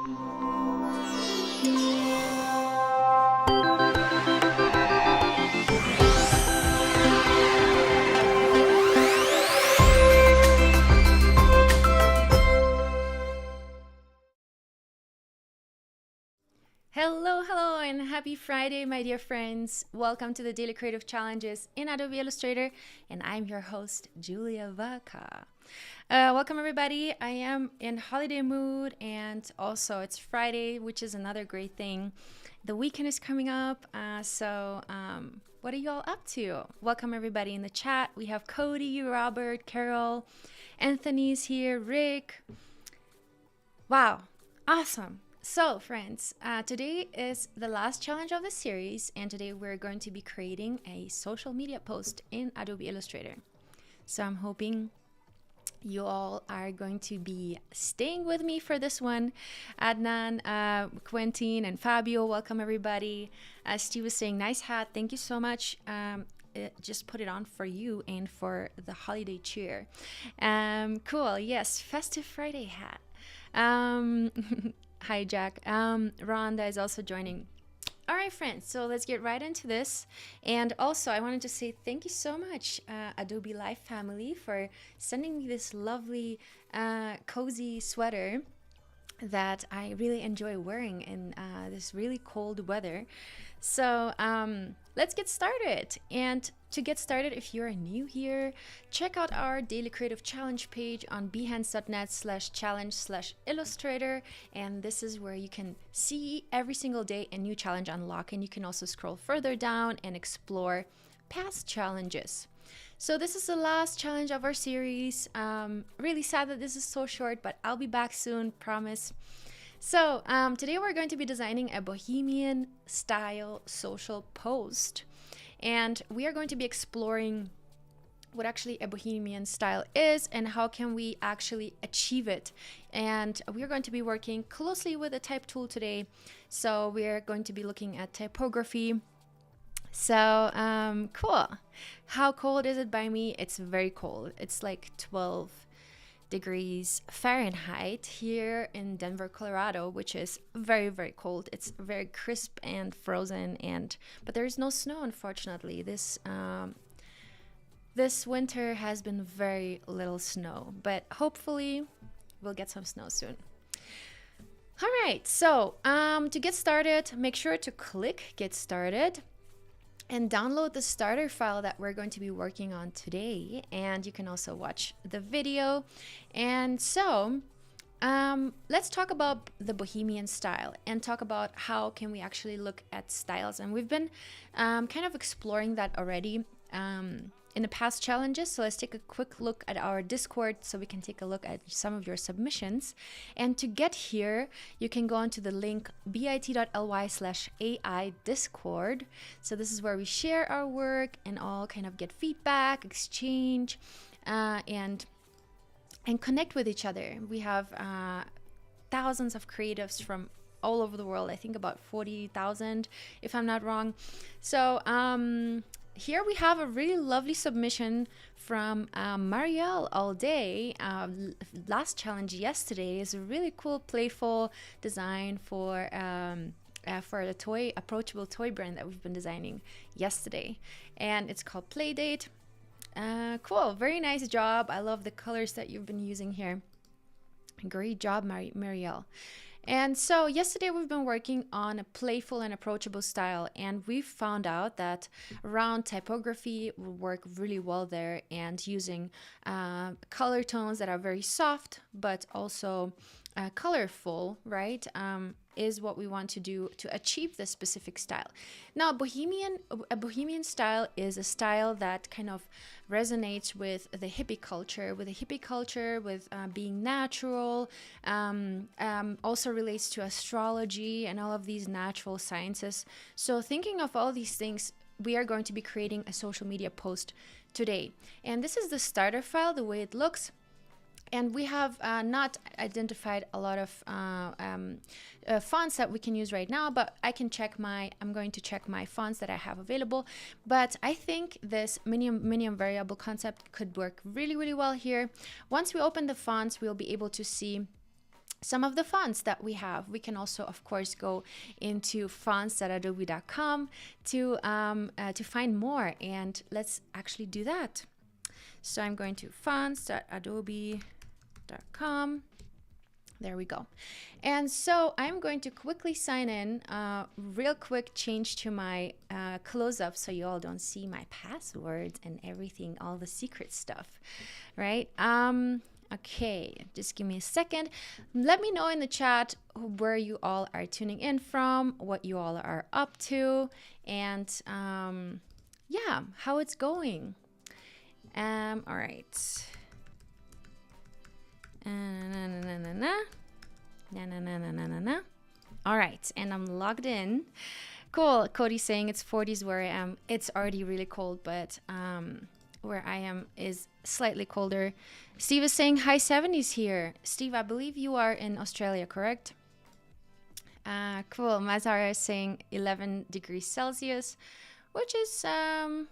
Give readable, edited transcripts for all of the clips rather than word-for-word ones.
Hello, and happy Friday, my dear friends. Welcome to the Daily Creative Challenges in Adobe Illustrator, and I'm your host, Julia Vaca. Welcome, everybody. I am in holiday mood, and also it's Friday, which is another great thing. The weekend is coming up, so what are you all up to? Welcome, everybody in the chat. We have Cody, Robert, Carol, Anthony's here, Rick. Wow, awesome. So friends, today is the last challenge of the series, and today we're going to be creating a social media post in Adobe Illustrator. So I'm hoping you all are going to be staying with me for this one. Adnan, Quentin, and Fabio, welcome everybody. Steve was saying, nice hat, thank you so much. Just put it on for you and for the holiday cheer. Cool, yes, festive Friday hat. Hi, Jack. Rhonda is also joining. All right, friends, so let's get right into this. And also, I wanted to say thank you so much, Adobe Live family, for sending me this lovely, cozy sweater that I really enjoy wearing in this really cold weather. So let's get started. And to get started, if you're new here, check out our Daily Creative Challenge page on behance.net/challenge/illustrator. And this is where you can see every single day a new challenge unlock. And you can also scroll further down and explore past challenges. So this is the last challenge of our series. Really sad that this is so short, but I'll be back soon, promise. So today we're going to be designing a Bohemian style social post. And we are going to be exploring what actually a Bohemian style is and how can we actually achieve it. And we are going to be working closely with the type tool today. So we're going to be looking at typography. So cool. How cold is it by me? It's very cold. It's like 12 degrees Fahrenheit here in Denver, Colorado, which is very, very cold. It's very crisp and frozen, but there is no snow, unfortunately. This winter has been very little snow, but hopefully we'll get some snow soon. All right, so to get started, make sure to click Get Started and download the starter file that we're going to be working on today. And you can also watch the video. And so let's talk about the Bohemian style and talk about how can we actually look at styles. And we've been kind of exploring that already in the past challenges. So let's take a quick look at our Discord so we can take a look at some of your submissions. And to get here, you can go onto the link bit.ly/AI Discord. So this is where we share our work and all kind of get feedback, exchange, and connect with each other. We have thousands of creatives from all over the world. I think about 40,000 if I'm not wrong. So here we have a really lovely submission from Marielle all day. Last challenge yesterday is a really cool, playful design for the approachable toy brand that we've been designing yesterday, and it's called Playdate. Cool, very nice job. I love the colors that you've been using here. Great job, Marielle. And so yesterday we've been working on a playful and approachable style, and we've found out that round typography will work really well there, and using color tones that are very soft but also colorful, right, is what we want to do to achieve this specific style. Now, a Bohemian style is a style that kind of resonates with the hippie culture, with being natural, also relates to astrology and all of these natural sciences. So thinking of all these things, we are going to be creating a social media post today. And this is the starter file, the way it looks. And we have not identified a lot of fonts that we can use right now, but I'm going to check my fonts that I have available. But I think this minimum variable concept could work really, really well here. Once we open the fonts, we'll be able to see some of the fonts that we have. We can also, of course, go into fonts.adobe.com to find more, and let's actually do that. So I'm going to fonts.adobe.com. There we go. And so I'm going to quickly sign in, real quick change to my close-up so you all don't see my passwords and everything, all the secret stuff, right? Okay, just give me a second. Let me know in the chat where you all are tuning in from, what you all are up to, and yeah, how it's going. All right. All right, and I'm logged in. Cool. Cody's saying it's 40s where I am. It's already really cold, but where I am is slightly colder. Steve is saying high 70s here. Steve, I believe you are in Australia, correct? Cool. Mazara is saying 11 degrees Celsius, which is all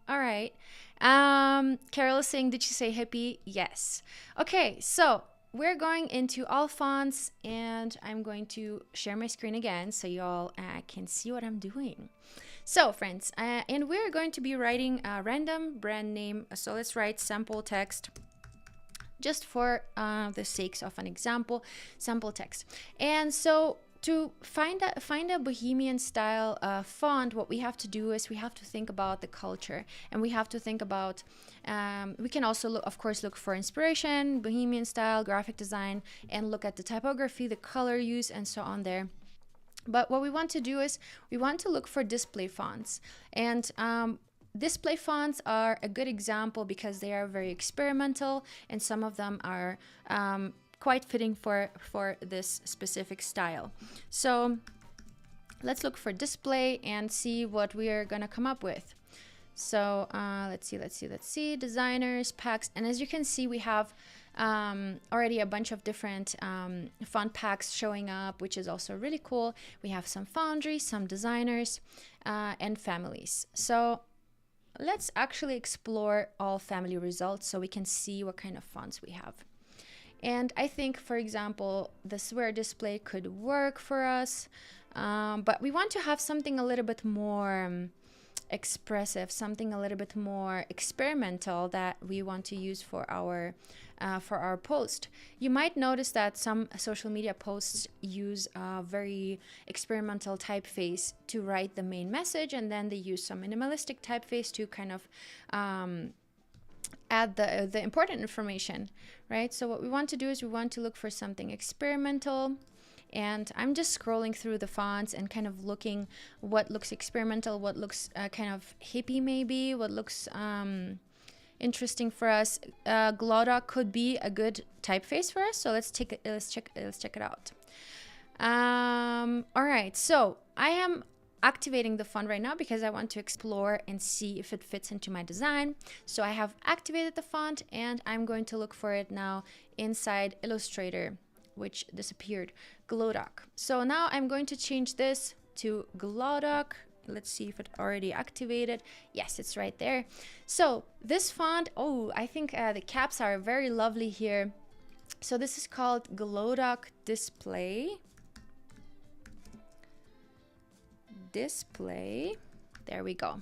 right. Carol is saying, did you say hippie? Yes. Okay, so we're going into all fonts, and I'm going to share my screen again so you all can see what I'm doing. So friends, and we're going to be writing a random brand name. So let's write sample text just for the sakes of an example, sample text. And so to find a Bohemian style font, what we have to do is we have to think about the culture, and we have to think about, we can also look, of course, look for inspiration, Bohemian style, graphic design, and look at the typography, the color use, and so on there. But what we want to do is we want to look for display fonts, and display fonts are a good example because they are very experimental, and some of them are quite fitting for this specific style. So let's look for display and see what we are gonna come up with. So let's see, designers, packs, and as you can see, we have already a bunch of different font packs showing up, which is also really cool. We have some foundries, some designers, and families. So let's actually explore all family results so we can see what kind of fonts we have. And I think, for example, the square display could work for us, but we want to have something a little bit more expressive, something a little bit more experimental that we want to use for our post. You might notice that some social media posts use a very experimental typeface to write the main message, and then they use some minimalistic typeface to kind of add the important information, right? So what we want to do is we want to look for something experimental, and I'm just scrolling through the fonts and kind of looking what looks experimental, what looks kind of hippie maybe, what looks interesting for us. Glodoc could be a good typeface for us, so let's check it out. All right, so I am activating the font right now because I want to explore and see if it fits into my design. So I have activated the font, and I'm going to look for it now inside Illustrator, which disappeared, Glodoc. So now I'm going to change this to Glodoc. Let's see if it already activated. Yes, it's right there. So this font, oh, I think the caps are very lovely here. So this is called Glodoc Display. There we go.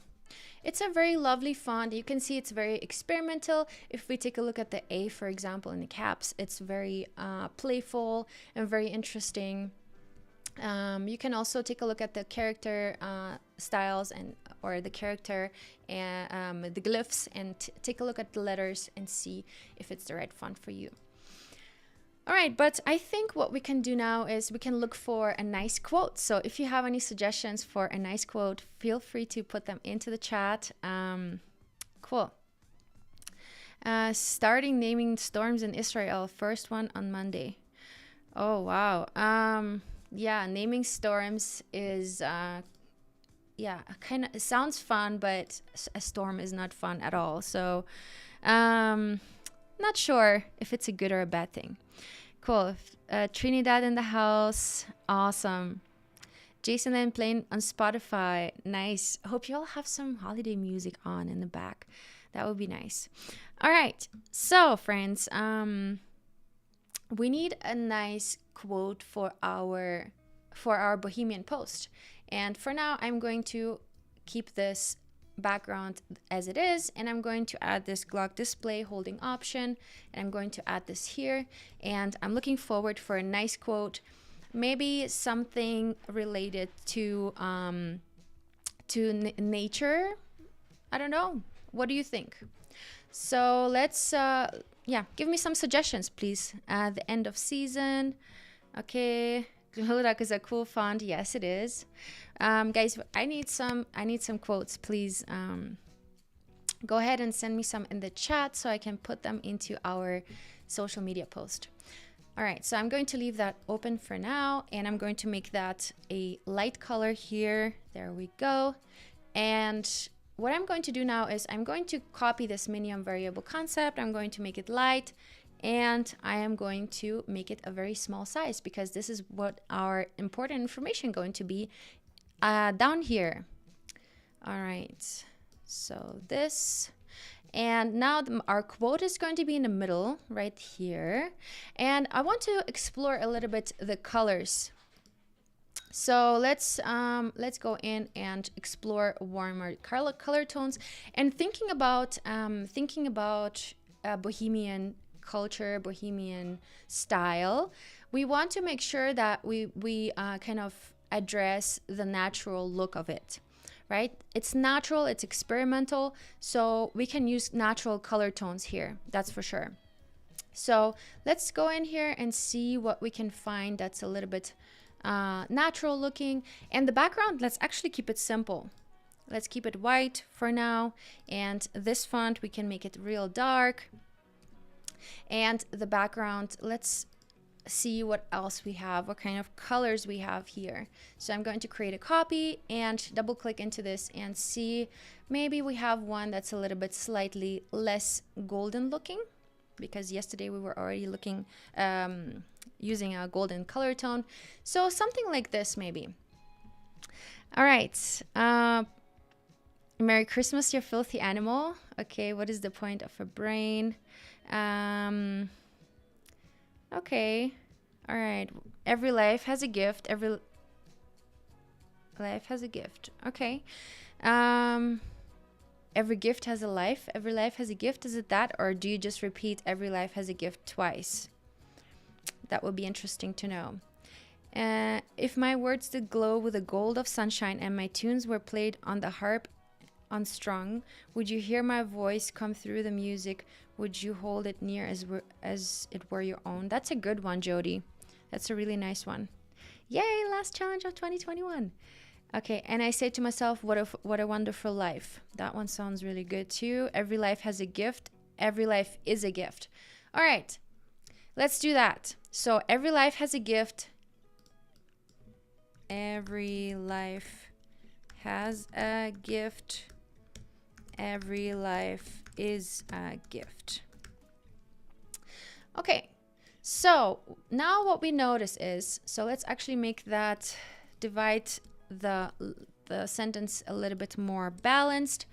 It's a very lovely font. You can see it's very experimental. If we take a look at the A, for example, in the caps, it's very playful and very interesting. You can also take a look at the character styles or the character and the glyphs, and take a look at the letters and see if it's the right font for you. All right, but I think what we can do now is we can look for a nice quote. So if you have any suggestions for a nice quote, feel free to put them into the chat. Cool. Starting naming storms in Israel, first one on Monday. Oh, wow. Yeah, naming storms is, yeah, kind of, it sounds fun, but a storm is not fun at all. So not sure if it's a good or a bad thing. Cool. Trinidad in the house. Awesome. Jason Lynn playing on Spotify. Nice. Hope you all have some holiday music on in the back. That would be nice. All right. So, friends, we need a nice quote for our Bohemian post. And for now, I'm going to keep this background as it is, and I'm going to add this Glock display holding option, and I'm going to add this here, and I'm looking forward for a nice quote, maybe something related to nature. I don't know, what do you think? So let's yeah, give me some suggestions, please. The end of season. Okay, Glodak is a cool font. Yes, it is. Guys, I need some quotes, please. Go ahead and send me some in the chat so I can put them into our social media post. All right, so I'm going to leave that open for now, and I'm going to make that a light color here. There we go. And what I'm going to do now is I'm going to copy this minimum variable concept. I'm going to make it light, and I am going to make it a very small size, because this is what our important information going to be down here. All right, so this, and now our quote is going to be in the middle right here, and I want to explore a little bit the colors. So let's go in and explore warmer color tones, and thinking about Bohemian culture, Bohemian style. We want to make sure that we kind of address the natural look of it, right? It's natural, it's experimental, so we can use natural color tones here, that's for sure. So let's go in here and see what we can find that's a little bit natural looking. And the background, let's actually keep it simple. Let's keep it white for now, and this font we can make it real dark. And the background, let's see what else we have, what kind of colors we have here. So I'm going to create a copy and double click into this and see, maybe we have one that's a little bit slightly less golden looking, because yesterday we were already looking using a golden color tone. So something like this maybe. All right, Merry Christmas, you filthy animal. Okay, what is the point of a brain? Okay, all right, every life has a gift, every life has a gift. Okay, every gift has a life, every life has a gift. Is it that, or do you just repeat every life has a gift twice? That would be interesting to know. If my words did glow with the gold of sunshine and my tunes were played on the harp unstrung, would you hear my voice come through the music? Would you hold it near as it were your own? That's a good one, Jody. That's a really nice one. Yay, last challenge of 2021. Okay, and I say to myself, what a wonderful life. That one sounds really good too. Every life has a gift. Every life is a gift. All right, let's do that. So every life has a gift. Every life has a gift. Every life is a gift. Okay, so now what we notice is, so let's actually make that, divide the sentence a little bit more balanced.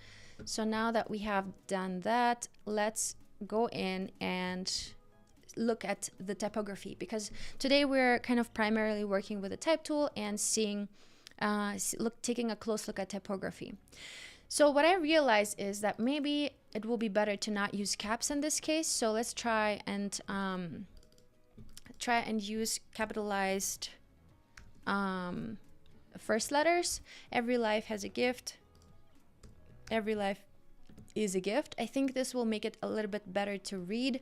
So now that we have done that, let's go in and look at the typography, because today we're kind of primarily working with the type tool and seeing taking a close look at typography. So what I realized is that maybe it will be better to not use caps in this case. So let's try and use capitalized first letters. Every life has a gift. Every life is a gift. I think this will make it a little bit better to read.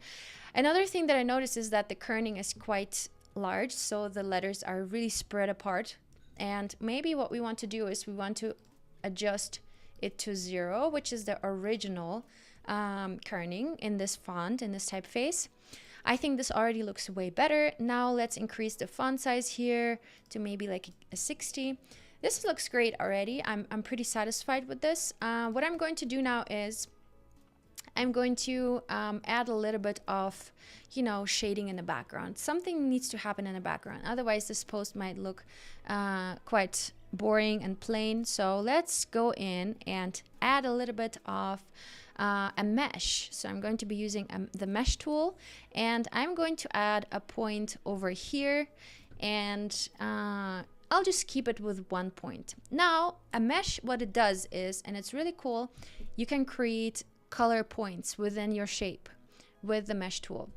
Another thing that I noticed is that the kerning is quite large, so the letters are really spread apart. And maybe what we want to do is we want to adjust it to 0, which is the original kerning in this font, in this typeface. I think this already looks way better. Now let's increase the font size here to maybe like a 60. This looks great already. I'm pretty satisfied with this. What I'm going to do now is I'm going to add a little bit of, shading in the background. Something needs to happen in the background. Otherwise, this post might look quite boring and plain. So let's go in and add a little bit of a mesh. So I'm going to be using the mesh tool, and I'm going to add a point over here, and I'll just keep it with 1 point. Now, a mesh, what it does is, and it's really cool, you can create color points within your shape with the mesh tool.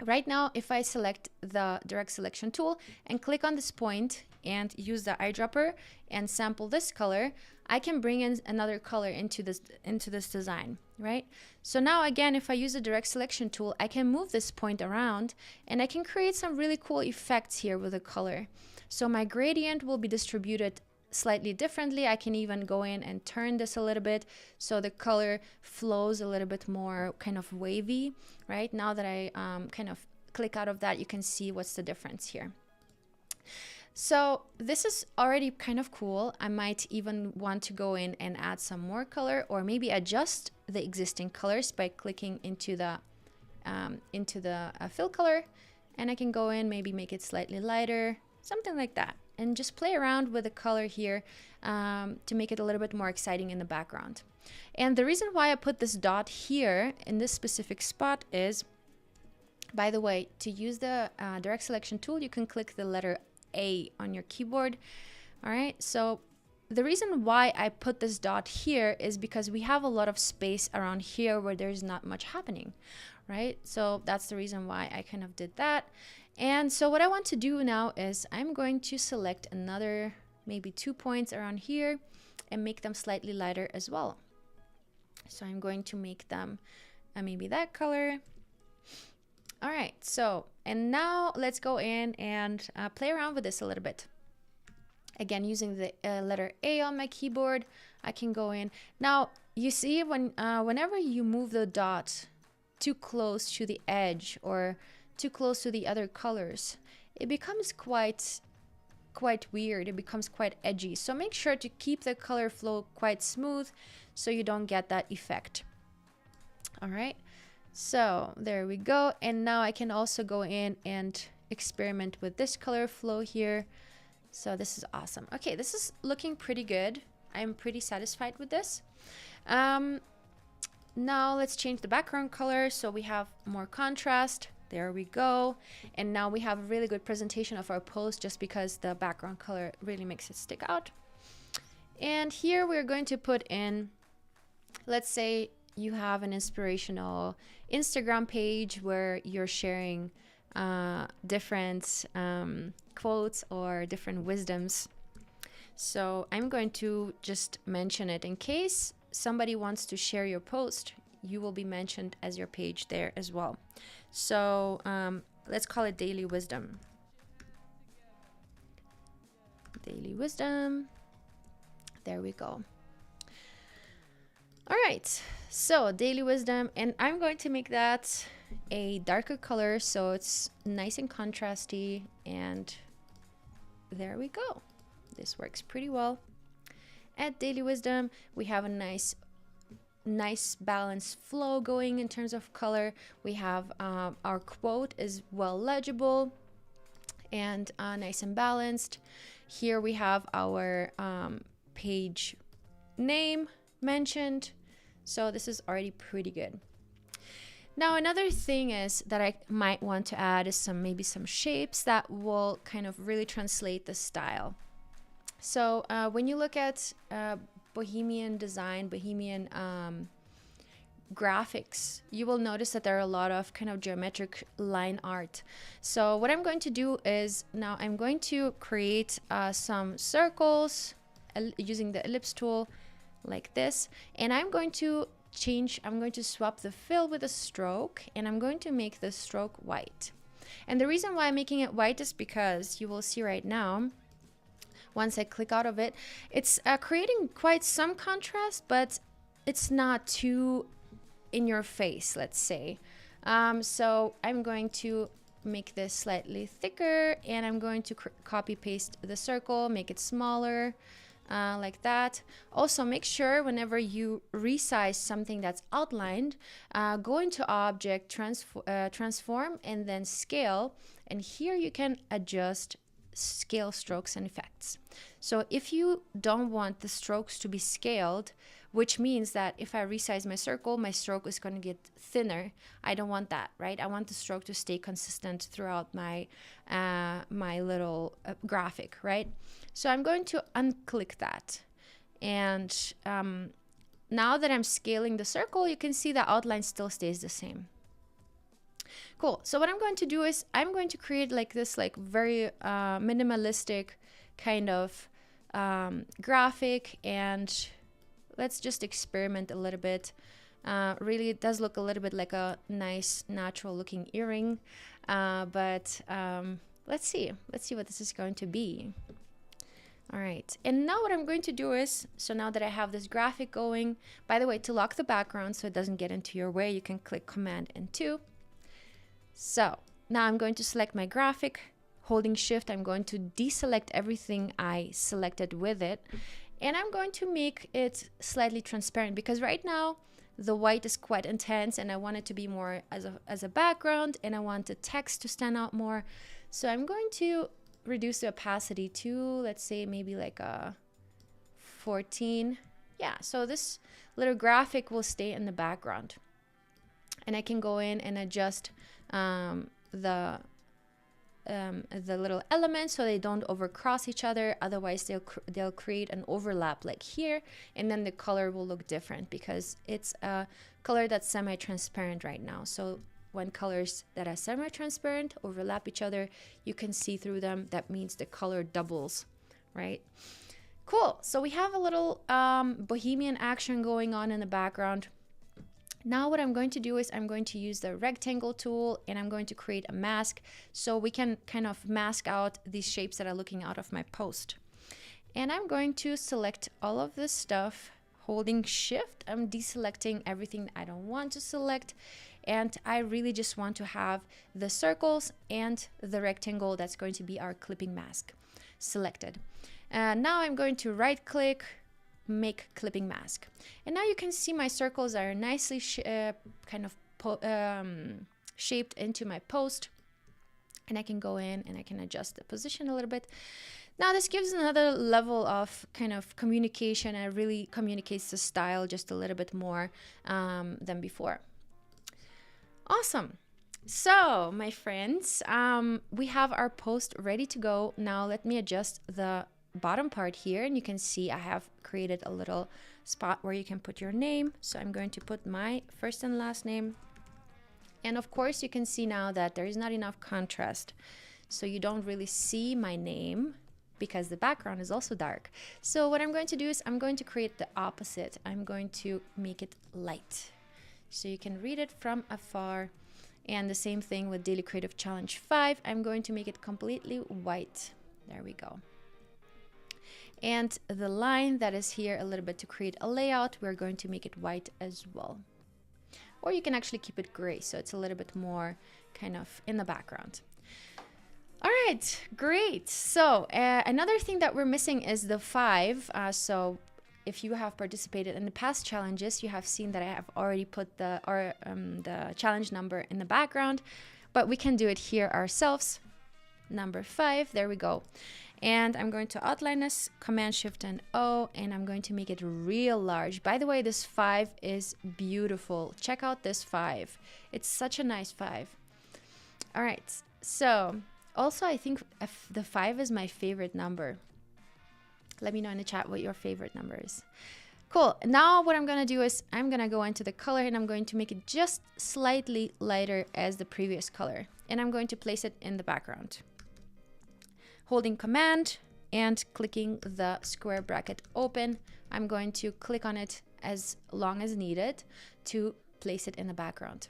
Right now, if I select the direct selection tool and click on this point and use the eyedropper and sample this color, I can bring in another color into this design, right? So now again, if I use the direct selection tool, I can move this point around and I can create some really cool effects here with the color. So my gradient will be distributed slightly differently. I can even go in and turn this a little bit so the color flows a little bit more kind of wavy, right? Now that I kind of click out of that, you can see what's the difference here. So this is already kind of cool. I might even want to go in and add some more color, or maybe adjust the existing colors by clicking into the fill color, and I can go in, maybe make it slightly lighter, something like that, and just play around with the color here to make it a little bit more exciting in the background. And the reason why I put this dot here in this specific spot is, by the way, to use the direct selection tool, you can click the letter A on your keyboard. All right, so the reason why I put this dot here is because we have a lot of space around here where there's not much happening, right? So that's the reason why I kind of did that. And so what I want to do now is I'm going to select another maybe 2 points around here and make them slightly lighter as well. So I'm going to make them maybe that color. All right, so, and now let's go in and play around with this a little bit. Again, using the letter A on my keyboard, I can go in. Now, you see whenever you move the dot too close to the edge or too close to the other colors, it becomes quite weird. It becomes quite edgy. So make sure to keep the color flow quite smooth so you don't get that effect. All right. So there we go. And now I can also go in and experiment with this color flow here. So this is awesome. Okay, this is looking pretty good. I'm pretty satisfied with this. Now let's change the background color so we have more contrast. There we go. And now we have a really good presentation of our post just because the background color really makes it stick out. And here we're going to put in, let's say you have an inspirational Instagram page where you're sharing different quotes or different wisdoms. So I'm going to just mention it in case somebody wants to share your post. You will be mentioned as your page there as well. So let's call it Daily Wisdom. Daily Wisdom. There we go. All right, so Daily Wisdom, and I'm going to make that a darker color so it's nice and contrasty, and there we go. This works pretty well. At Daily Wisdom, we have a nice balanced flow going in terms of color. We have our quote is well legible and nice and balanced. Here we have our page name mentioned. So this is already pretty good. Now another thing is that I might want to add is maybe some shapes that will kind of really translate the style. So when you look at Bohemian design, Bohemian graphics, you will notice that there are a lot of kind of geometric line art. So what I'm going to do is now I'm going to create some circles using the ellipse tool like this, and I'm going to swap the fill with a stroke, and I'm going to make the stroke white. And the reason why I'm making it white is because you will see right now, once I click out of it, it's creating quite some contrast, but it's not too in your face, let's say. So I'm going to make this slightly thicker, and I'm going to copy paste the circle, make it smaller, like that. Also make sure whenever you resize something that's outlined, go into object, transform, and then scale, and here you can adjust scale strokes and effects. So if you don't want the strokes to be scaled, which means that if I resize my circle, my stroke is going to get thinner. I don't want that, right? I want the stroke to stay consistent throughout my my little graphic, right? So I'm going to unclick that. And now that I'm scaling the circle, you can see the outline still stays the same. Cool. So what I'm going to do is I'm going to create like this like very minimalistic kind of graphic, and let's just experiment a little bit. Really, it does look a little bit like a nice natural looking earring, but let's see what this is going to be. All right, and now what I'm going to do is, so now that I have this graphic going, by the way, to lock the background so it doesn't get into your way, you can click Command and 2. So now I'm going to select my graphic, holding Shift, I'm going to deselect everything I selected with it, and I'm going to make it slightly transparent because right now the white is quite intense and I want it to be more as a background, and I want the text to stand out more. So I'm going to reduce the opacity to, let's say, maybe like a 14. Yeah, so this little graphic will stay in the background, and I can go in and adjust the little elements so they don't overcross each other. Otherwise they'll create an overlap like here, and then the color will look different because it's a color that's semi-transparent right now. So when colors that are semi-transparent overlap each other, you can see through them. That means the color doubles, right? Cool. So we have a little Bohemian action going on in the background. Now what I'm going to do is I'm going to use the rectangle tool, and I'm going to create a mask so we can kind of mask out these shapes that are looking out of my post. And I'm going to select all of this stuff, holding Shift. I'm deselecting everything I don't want to select, and I really just want to have the circles and the rectangle that's going to be our clipping mask selected. Now I'm going to right click, make clipping mask, and now you can see my circles are nicely kind of shaped into my post, and I can go in and I can adjust the position a little bit. Now this gives another level of kind of communication, and it really communicates the style just a little bit more than before. Awesome. So my friends, we have our post ready to go. Now let me adjust the bottom part here, and you can see I have created a little spot where you can put your name. So I'm going to put my first and last name, and of course you can see now that there is not enough contrast, so you don't really see my name because the background is also dark. So what I'm going to do is I'm going to create the opposite. I'm going to make it light so you can read it from afar. And the same thing with Daily Creative Challenge 5. I'm going to make it completely white. There we go. And the line that is here a little bit to create a layout, we're going to make it white as well. Or you can actually keep it gray, so it's a little bit more kind of in the background. All right, great. So another thing that we're missing is the 5. So if you have participated in the past challenges, you have seen that I have already put the challenge number in the background, but we can do it here ourselves. Number 5, there we go. And I'm going to outline this, Command Shift and O, and I'm going to make it real large. By the way, this 5 is beautiful. Check out this 5. It's such a nice 5. All right, so also I think the 5 is my favorite number. Let me know in the chat what your favorite number is. Cool. Now what I'm going to do is I'm going to go into the color, and I'm going to make it just slightly lighter as the previous color. And I'm going to place it in the background. Holding Command and clicking the square bracket open, I'm going to click on it as long as needed to place it in the background.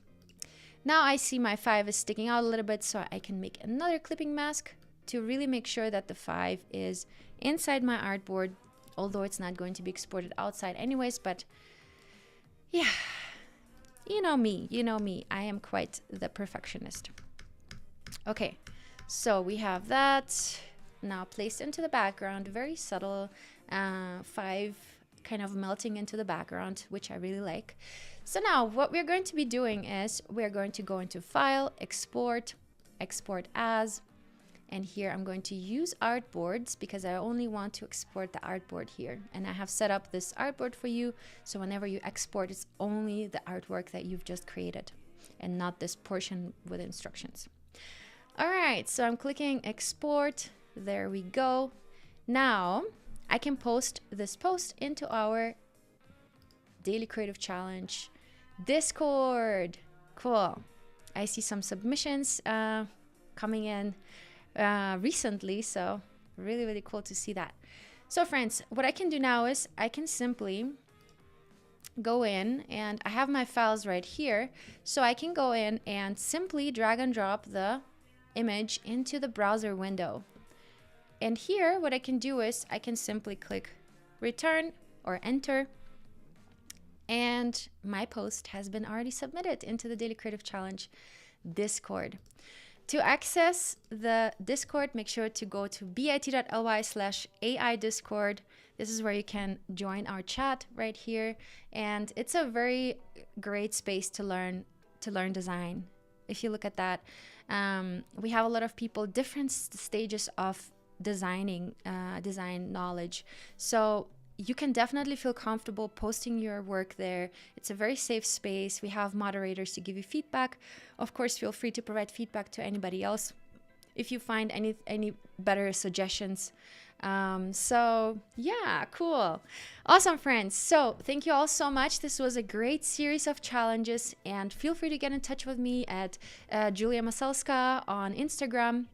Now I see my 5 is sticking out a little bit, so I can make another clipping mask to really make sure that the 5 is inside my artboard, although it's not going to be exported outside anyways. But yeah, you know me, I am quite the perfectionist. Okay, so we have that now placed into the background, very subtle, 5 kind of melting into the background, which I really like. So now what we're going to be doing is we're going to go into File, Export, Export As, And here I'm going to use artboards because I only want to export the artboard here. And I have set up this artboard for you. So whenever you export, it's only the artwork that you've just created and not this portion with instructions. All right, so I'm clicking export. There we go. Now I can post this post into our Daily Creative Challenge Discord. Cool. I see some submissions coming in recently, so really, really cool to see that. So friends, what I can do now is I can simply go in, and I have my files right here, so I can go in and simply drag and drop the image into the browser window. And here what I can do is I can simply click return or enter, and my post has been already submitted into the Daily Creative Challenge Discord. To access the Discord, make sure to go to bit.ly/AI Discord. This is where you can join our chat right here, and it's a very great space to learn design. If you look at that, we have a lot of people, different stages of design knowledge. So you can definitely feel comfortable posting your work there. It's a very safe space. We have moderators to give you feedback. Of course, feel free to provide feedback to anybody else if you find any better suggestions. So yeah, cool. Awesome, friends. So thank you all so much. This was a great series of challenges, and feel free to get in touch with me at Julia Maselska on Instagram.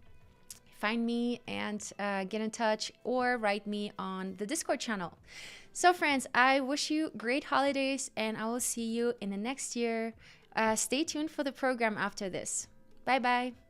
Find me and get in touch, or write me on the Discord channel. So friends, I wish you great holidays, and I will see you in the next year. Stay tuned for the program after this. Bye bye.